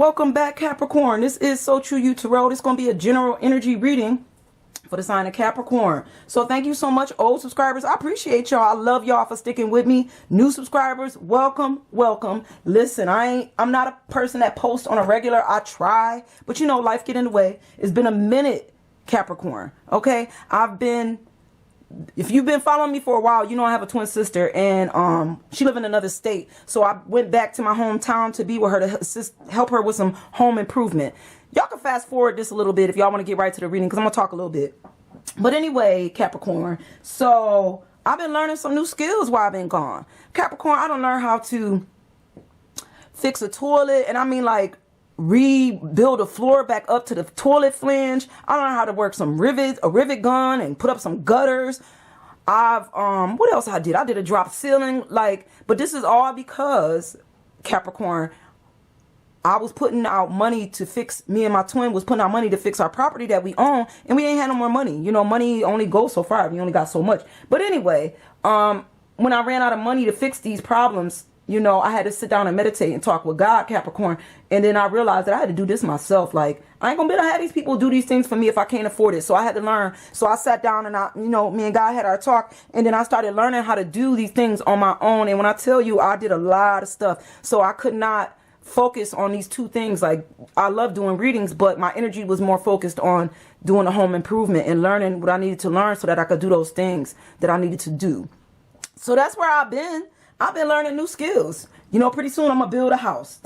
Welcome back, Capricorn. This is So True You Tarot. It's going to be a general energy reading for the sign of Capricorn. So thank you so much, old subscribers. I appreciate y'all. I love y'all for sticking with me. New subscribers, welcome, welcome. Listen, I'm not a person that posts on a regular. I try, but you know, life get in the way. It's been a minute, Capricorn. Okay, if you've been following me for a while, you know I have a twin sister, and she lives in another state. So I went back to my hometown to be with her to help her with some home improvement. Y'all can fast forward this a little bit if y'all want to get right to the reading, because I'm going to talk a little bit. But anyway, Capricorn, so I've been learning some new skills while I've been gone. Capricorn, I don't learn how to fix a toilet, and I mean like rebuild a floor back up to the toilet flange. I learned how to work a rivet gun, and put up some gutters. What else I did? I did a drop ceiling, but this is all because, Capricorn, I was putting out money to fix, me and my twin was putting out money to fix our property that we own, and we ain't had no more money. You know, money only goes so far. We only got so much. But anyway, when I ran out of money to fix these problems, you know, I had to sit down and meditate and talk with God, Capricorn. And then I realized that I had to do this myself. Like, I ain't gonna be able to have these people do these things for me if I can't afford it. So I had to learn. So I sat down and me and God had our talk. And then I started learning how to do these things on my own. And when I tell you, I did a lot of stuff. So I could not focus on these two things. Like, I love doing readings, but my energy was more focused on doing the home improvement and learning what I needed to learn so that I could do those things that I needed to do. So that's where I've been learning new skills. You know, pretty soon I'm gonna build a house.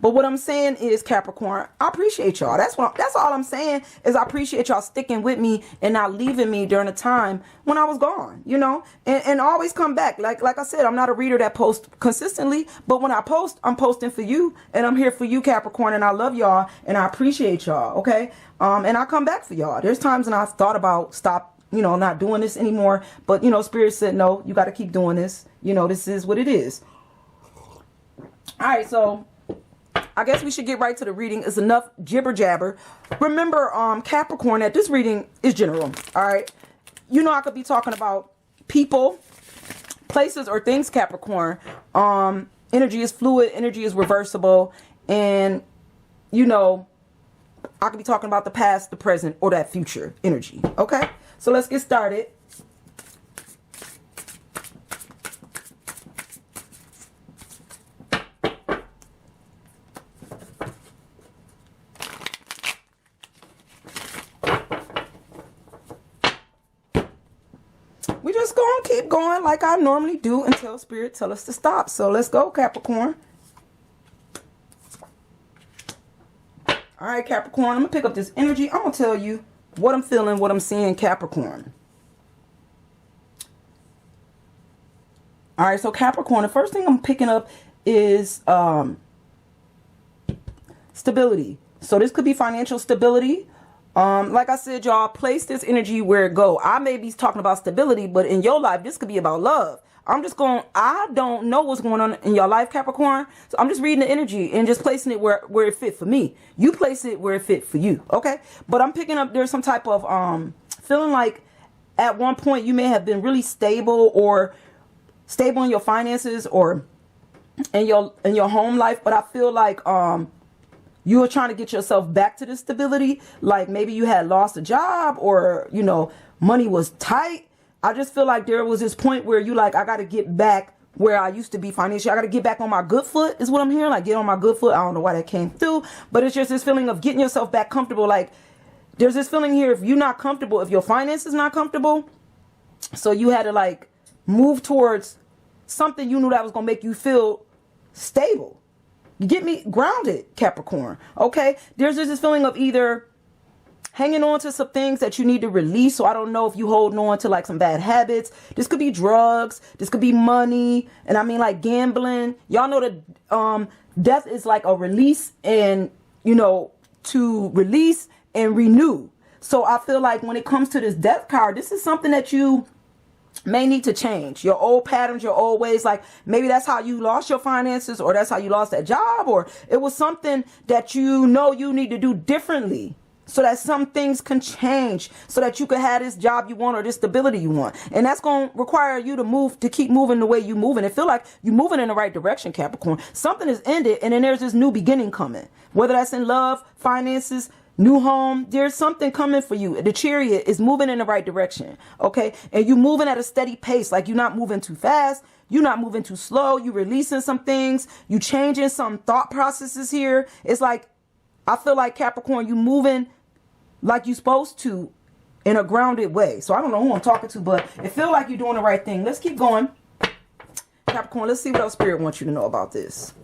But what I'm saying is, Capricorn, I appreciate y'all. That's all I'm saying is I appreciate y'all sticking with me and not leaving me during the time when I was gone, you know, and always come back. Like I said, I'm not a reader that posts consistently, but when I post, I'm posting for you, and I'm here for you, Capricorn, and I love y'all and I appreciate y'all. Okay. And I come back for y'all. There's times when I've thought about not doing this anymore, but Spirit said, no, you got to keep doing this. This is what it is. All right, so I guess we should get right to the reading. It's enough jibber jabber. Remember, Capricorn, that this reading is general. All right, I could be talking about people, places, or things, Capricorn. Energy is fluid, energy is reversible, and I could be talking about the past, the present, or that future energy. Okay, so let's get started. We just gonna keep going like I normally do until Spirit tell us to stop. So let's go, Capricorn. All right, Capricorn, I'm gonna pick up this energy. I'm gonna tell you what I'm feeling, what I'm seeing, Capricorn. All right, so Capricorn, the first thing I'm picking up is stability. So this could be financial stability. Like I said, y'all, place this energy where it go. I may be talking about stability, but in your life, this could be about love. I don't know what's going on in your life, Capricorn. So I'm just reading the energy and just placing it where it fit for me. You place it where it fit for you. Okay. But I'm picking up, there's some type of, feeling like at one point you may have been really stable in your finances or in your home life. But I feel like, you were trying to get yourself back to the stability. Like maybe you had lost a job or, money was tight. I just feel like there was this point where you like, I got to get back where I used to be financially. I got to get back on my good foot is what I'm hearing. Like get on my good foot. I don't know why that came through, but it's just this feeling of getting yourself back comfortable. Like there's this feeling here. If you're not comfortable, if your finances not comfortable, so you had to like move towards something you knew that was going to make you feel stable. You get me? Grounded, Capricorn. Okay. There's just this feeling of either hanging on to some things that you need to release. So I don't know if you holding on to like some bad habits. This could be drugs. This could be money. And I mean like gambling. Y'all know that death is like a release and, to release and renew. So I feel like when it comes to this death card, this is something that you may need to change your old patterns, your old ways. Like maybe that's how you lost your finances, or that's how you lost that job, or it was something that you need to do differently. so that some things can change, so that you can have this job you want or this stability you want. And that's going to require you to keep moving the way you moving. It feel like you're moving in the right direction, Capricorn. Something is ended, and then there's this new beginning coming. Whether that's in love, finances, new home, there's something coming for you. The Chariot is moving in the right direction, okay? And you moving at a steady pace. Like, you're not moving too fast. You're not moving too slow. You releasing some things. You changing some thought processes here. It's like, I feel like, Capricorn, you moving like you're supposed to in a grounded way. So I don't know who I'm talking to, but it feels like you're doing the right thing. Let's keep going. Capricorn, let's see what else Spirit wants you to know about this.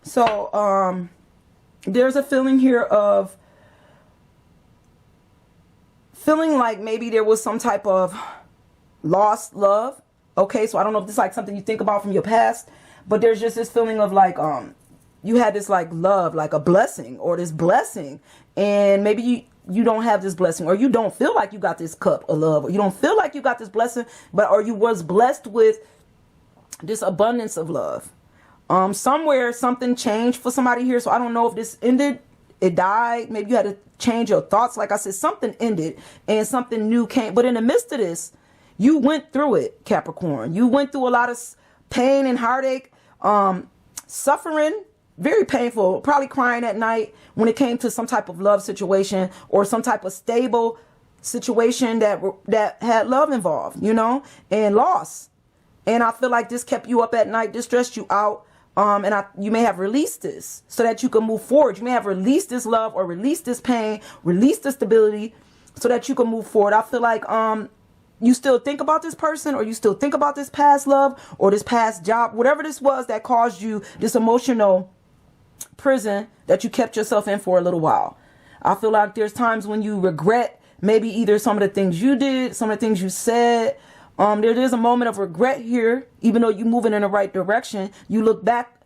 So, there's a feeling here of feeling like maybe there was some type of lost love. Okay, so I don't know if this is like something you think about from your past, but there's just this feeling of like, you had this like love, like a blessing or this blessing, and maybe you don't have this blessing, or you don't feel like you got this cup of love, or you don't feel like you got this blessing, or you was blessed with this abundance of love. Somewhere something changed for somebody here. So I don't know if this ended, it died. Maybe you had to change your thoughts. Like I said, something ended and something new came. But in the midst of this, you went through it, Capricorn. You went through a lot of pain and heartache, suffering, very painful, probably crying at night when it came to some type of love situation or some type of stable situation that had love involved, you know, and loss. And I feel like this kept you up at night, this stressed you out. You may have released this so that you can move forward. You may have released this love or released this pain, released the stability so that you can move forward. I feel like you still think about this person, or you still think about this past love or this past job, whatever this was that caused you this emotional prison that you kept yourself in for a little while. I feel like there's times when you regret maybe either some of the things you did, some of the things you said. There is a moment of regret here, even though you're moving in the right direction. You look back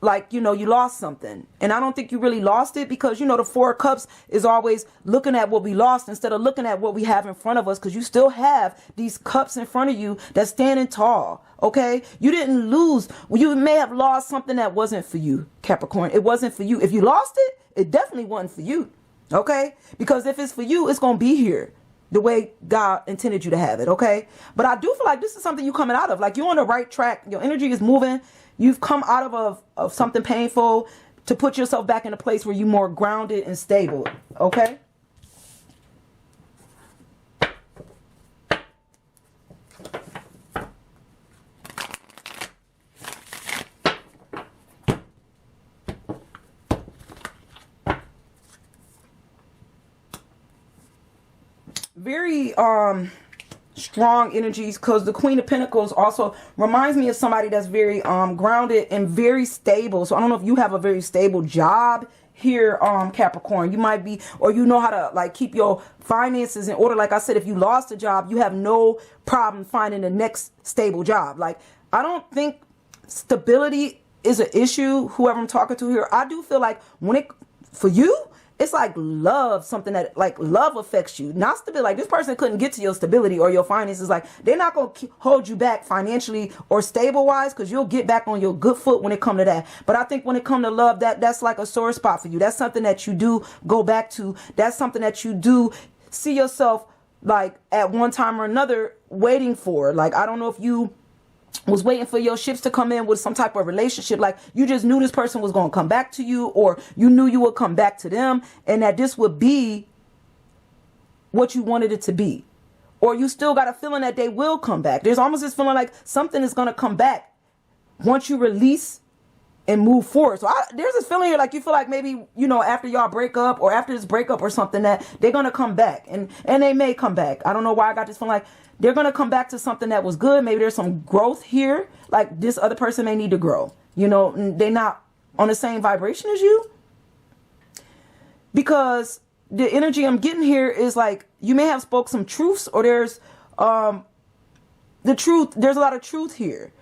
like, you know, you lost something. And I don't think you really lost it, because, you know, the Four of Cups is always looking at what we lost instead of looking at what we have in front of us, because you still have these cups in front of you that's standing tall. Okay, you didn't lose. You may have lost something that wasn't for you, Capricorn. It wasn't for you. If you lost it, it definitely wasn't for you. Okay, because if it's for you, it's going to be here the way God intended you to have it, okay? But I do feel like this is something you're coming out of. Like, you're on the right track. Your energy is moving. You've come out of something painful to put yourself back in a place where you're more grounded and stable, okay? Very strong energies, because the Queen of Pentacles also reminds me of somebody that's very grounded and very stable. So I don't know if you have a very stable job here, Capricorn. You might be, or you know how to like keep your finances in order. Like I said, if you lost a job, you have no problem finding the next stable job. Like, I don't think stability is an issue, whoever I'm talking to here. I do feel like for you, it's like love, something that like love affects you, not stability. Like, this person couldn't get to your stability or your finances. Like, they're not going to hold you back financially or stable wise, because you'll get back on your good foot when it comes to that. But I think when it comes to love, that's like a sore spot for you. That's something that you do go back to. That's something that you do see yourself like at one time or another waiting for. Like, I don't know if you was waiting for your ships to come in with some type of relationship. Like, you just knew this person was going to come back to you, or you knew you would come back to them, and that this would be what you wanted it to be. Or you still got a feeling that they will come back. There's almost this feeling like something is going to come back once you release and move forward. So there's this feeling here, like you feel like maybe, you know, after y'all break up or after this breakup or something, that they're going to come back, and they may come back. I don't know why I got this feeling like they're going to come back to something that was good. Maybe there's some growth here. Like, this other person may need to grow. You know, they're not on the same vibration as you. Because the energy I'm getting here is like, you may have spoke some truths, or there's the truth. There's a lot of truth here.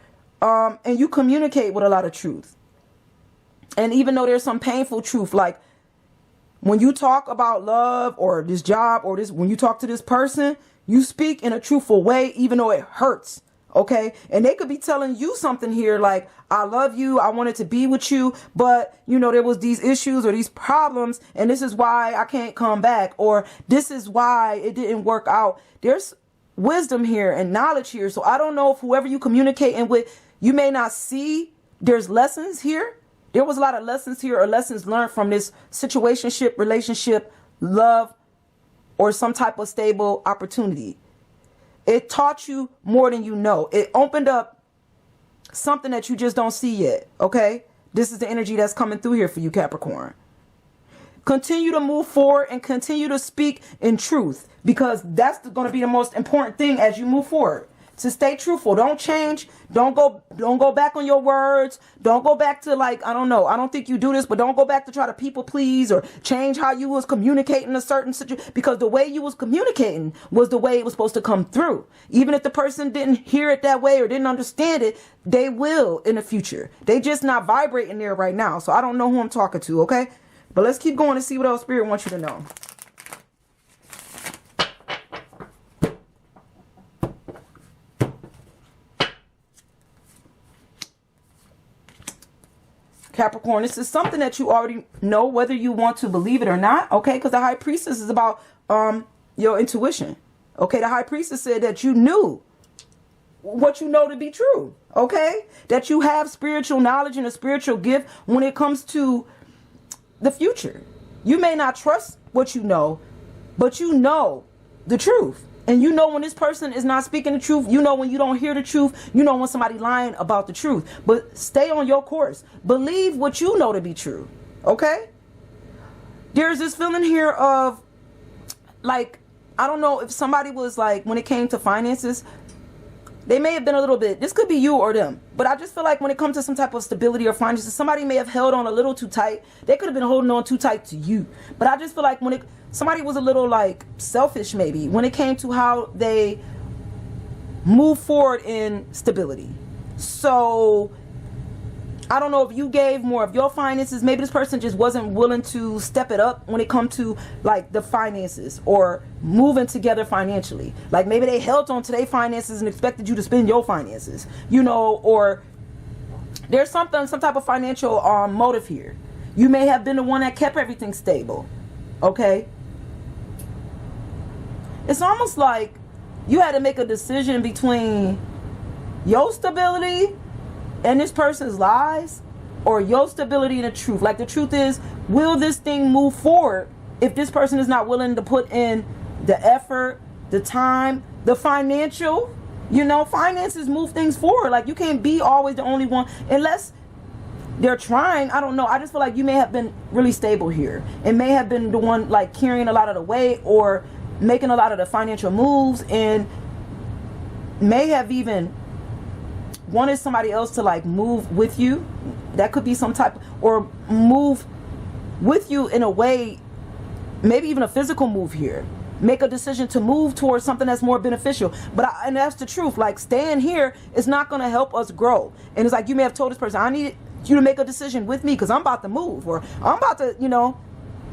And you communicate with a lot of truth. And even though there's some painful truth, like When you talk about love or this job or this, when you talk to this person, you speak in a truthful way, even though it hurts. Okay. And they could be telling you something here like, I love you. I wanted to be with you. But, you know, there was these issues or these problems. And this is why I can't come back. Or this is why it didn't work out. There's wisdom here and knowledge here. So I don't know if whoever you communicating with, you may not see there's lessons here. There was a lot of lessons here or lessons learned from this situationship, relationship, love, or some type of stable opportunity. It taught you more than you know. It opened up something that you just don't see yet. Okay. This is the energy that's coming through here for you, Capricorn. Continue to move forward and continue to speak in truth, because that's going to be the most important thing as you move forward. To stay truthful. Don't change. Don't go back on your words. Don't go back to like, I don't know. I don't think you do this, but don't go back to try to people please or change how you was communicating a certain situation, because the way you was communicating was the way it was supposed to come through. Even if the person didn't hear it that way or didn't understand it, they will in the future. They just not vibrating there right now. So I don't know who I'm talking to. Okay. But let's keep going and see what else Spirit wants you to know. Capricorn, this is something that you already know, whether you want to believe it or not. Okay. Because the High Priestess is about your intuition. Okay. The High Priestess said that you knew what you know to be true. Okay. That you have spiritual knowledge and a spiritual gift when it comes to the future. You may not trust what you know, but you know the truth. And you know when this person is not speaking the truth. You know when you don't hear the truth. You know when somebody lying about the truth. But stay on your course. Believe what you know to be true. Okay? There's this feeling here of, like, I don't know if somebody was like, when it came to finances, they may have been a little bit, this could be you or them, but I just feel like when it comes to some type of stability or finances, somebody may have held on a little too tight. They could have been holding on too tight to you. But I just feel like when somebody was a little like selfish maybe when it came to how they move forward in stability. So I don't know if you gave more of your finances. Maybe this person just wasn't willing to step it up when it comes to like the finances or moving together financially. Like maybe they held on to their finances and expected you to spend your finances, you know, or there's some type of financial motive here. You may have been the one that kept everything stable. Okay. It's almost like you had to make a decision between your stability and this person's lies, or your stability and the truth. Like the truth is, will this thing move forward if this person is not willing to put in the effort, the time, the financial, you know, finances move things forward. Like you can't be always the only one unless they're trying. I don't know. I just feel like you may have been really stable here and may have been the one like carrying a lot of the weight or making a lot of the financial moves, and may have even wanted somebody else to like move with you. That could be some type, or move with you in a way, maybe even a physical move here. Make a decision to move towards something that's more beneficial. And that's the truth. Like staying here is not going to help us grow. And it's like you may have told this person, I need you to make a decision with me because I'm about to move, or I'm about to, you know,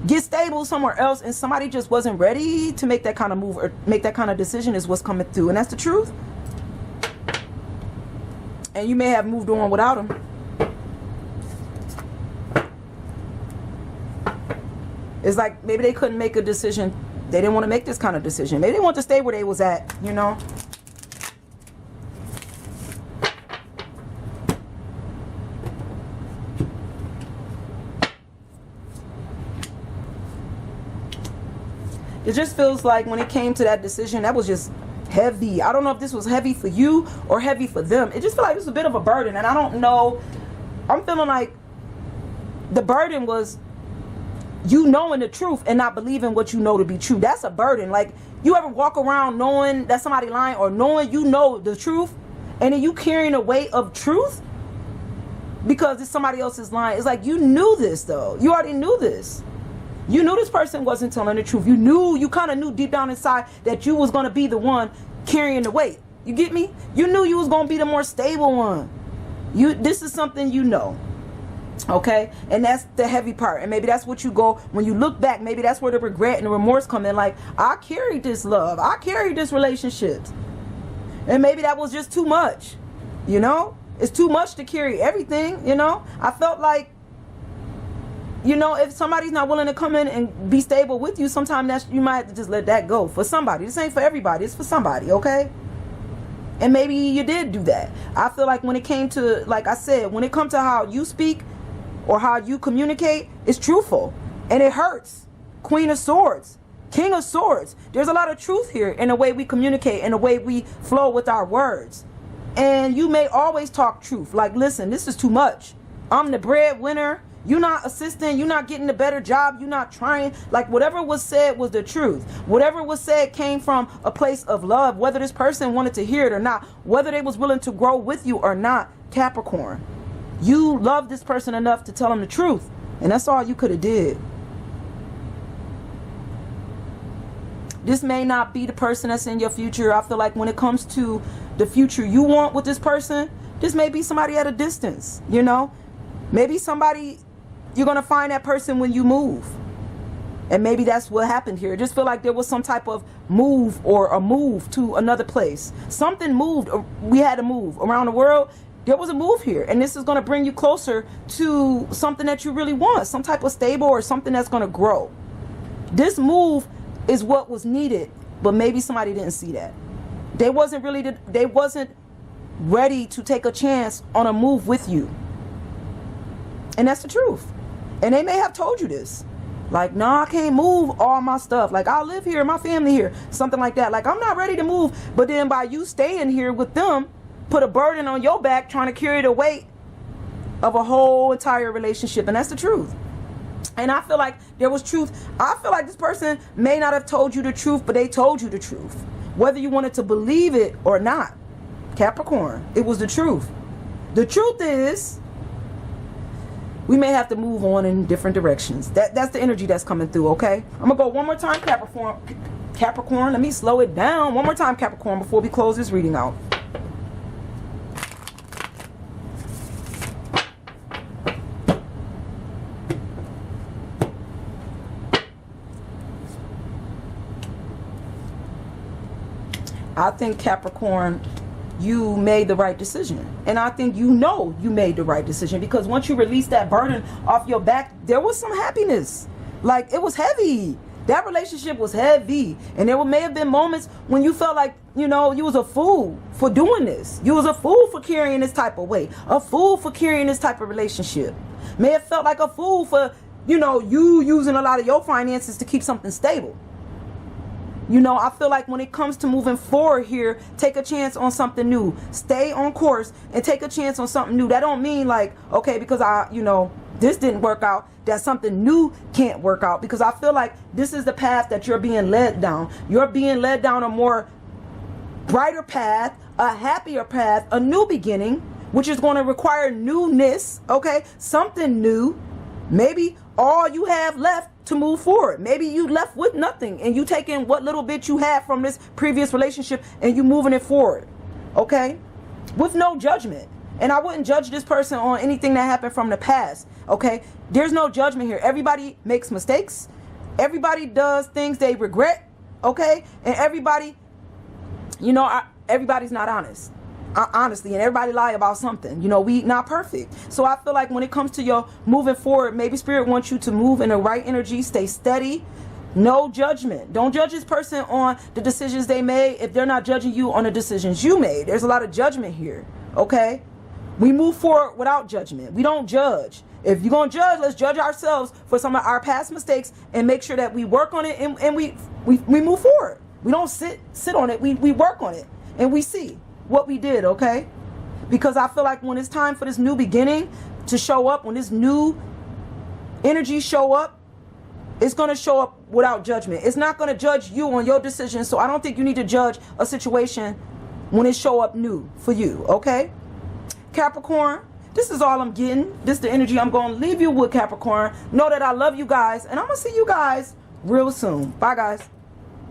get stable somewhere else, and somebody just wasn't ready to make that kind of move or make that kind of decision is what's coming through. And that's the truth. And you may have moved on without them. It's like maybe they couldn't make a decision. They didn't want to make this kind of decision. Maybe they want to stay where they was at, you know. It just feels like when it came to that decision, that was just heavy. I don't know if this was heavy for you or heavy for them. It just felt like it was a bit of a burden. And I don't know. I'm feeling like the burden was you knowing the truth and not believing what you know to be true. That's a burden. Like you ever walk around knowing that somebody lying, or knowing you know the truth and then you carrying the weight of truth because it's somebody else's lying. It's like you knew this though. You already knew this. You knew this person wasn't telling the truth. You kind of knew deep down inside that you was going to be the one carrying the weight. You get me? You knew you was going to be the more stable one. This is something you know. Okay, and that's the heavy part, and maybe that's what you go when you look back. Maybe that's where the regret and the remorse come in. Like, I carried this love, I carried this relationship, and maybe that was just too much. You know, it's too much to carry everything. You know, I felt like, you know, if somebody's not willing to come in and be stable with you, sometimes that's, you might have to just let that go for somebody. This ain't for everybody, it's for somebody. Okay. And maybe you did do that. I feel like when it came to, like I said, when it comes to how you speak or how you communicate, it's truthful and it hurts. Queen of Swords, King of Swords. There's a lot of truth here in the way we communicate and the way we flow with our words. And you may always talk truth. Like, listen, this is too much. I'm the breadwinner. You're not assisting. You're not getting a better job. You're not trying. Like, whatever was said was the truth. Whatever was said came from a place of love, whether this person wanted to hear it or not, whether they was willing to grow with you or not. Capricorn, you love this person enough to tell them the truth, and that's all you could have did. This may not be the person that's in your future. I feel like when it comes to the future you want with this person, this may be somebody at a distance, you know. Maybe somebody, you're going to find that person when you move. And maybe that's what happened here. I just feel like there was some type of move or a move to another place. Something moved. We had to move around the world. There was a move here. And this is going to bring you closer to something that you really want. Some type of stable or something that's going to grow. This move is what was needed. But maybe somebody didn't see that. They wasn't ready to take a chance on a move with you. And that's the truth. And they may have told you this. Like, no, I can't move all my stuff. Like, I'll live here, my family here. Something like that. Like, I'm not ready to move. But then by you staying here with them, put a burden on your back trying to carry the weight of a whole entire relationship. And that's the truth. And I feel like there was truth. I feel like this person may not have told you the truth, but they told you the truth. Whether you wanted to believe it or not. Capricorn, it was the truth. The truth is, we may have to move on in different directions. That's the energy that's coming through, okay? I'm going to go one more time, Capricorn. Let me slow it down. One more time, Capricorn, before we close this reading out. I think, Capricorn, you made the right decision. And I think you know you made the right decision, because once you release that burden off your back, there was some happiness. Like, it was heavy. That relationship was heavy. And there may have been moments when you felt like, you know, you was a fool for doing this. You was a fool for carrying this type of weight. A fool for carrying this type of relationship. May have felt like a fool for, you know, you using a lot of your finances to keep something stable. You know, I feel like when it comes to moving forward here, take a chance on something new. Stay on course and take a chance on something new. That don't mean like, okay, because this didn't work out, that something new can't work out. Because I feel like this is the path that you're being led down. You're being led down a more brighter path, a happier path, a new beginning, which is going to require newness, okay? Something new. Maybe all you have left to move forward. Maybe you left with nothing and you taking what little bit you had from this previous relationship and you moving it forward, okay? With no judgment. And I wouldn't judge this person on anything that happened from the past, okay? There's no judgment here. Everybody makes mistakes. Everybody does things they regret, okay? And everybody, you know, everybody's not honest. Honestly, and everybody lie about something. You know, we not perfect. So I feel like when it comes to your moving forward, maybe Spirit wants you to move in the right energy. Stay steady. No judgment. Don't judge this person on the decisions they made if they're not judging you on the decisions you made. There's a lot of judgment here, okay? We move forward without judgment. We don't judge. If you're going to judge, let's judge ourselves for some of our past mistakes and make sure that we work on it and we move forward. We don't sit on it. We work on it and we see what we did, okay? Because I feel like when it's time for this new beginning to show up, when this new energy show up, it's going to show up without judgment. It's not going to judge you on your decisions. So I don't think you need to judge a situation when it show up new for you, okay? Capricorn, this is all I'm getting. This is the energy I'm going to leave you with, Capricorn. Know that I love you guys, and I'm going to see you guys real soon. Bye, guys.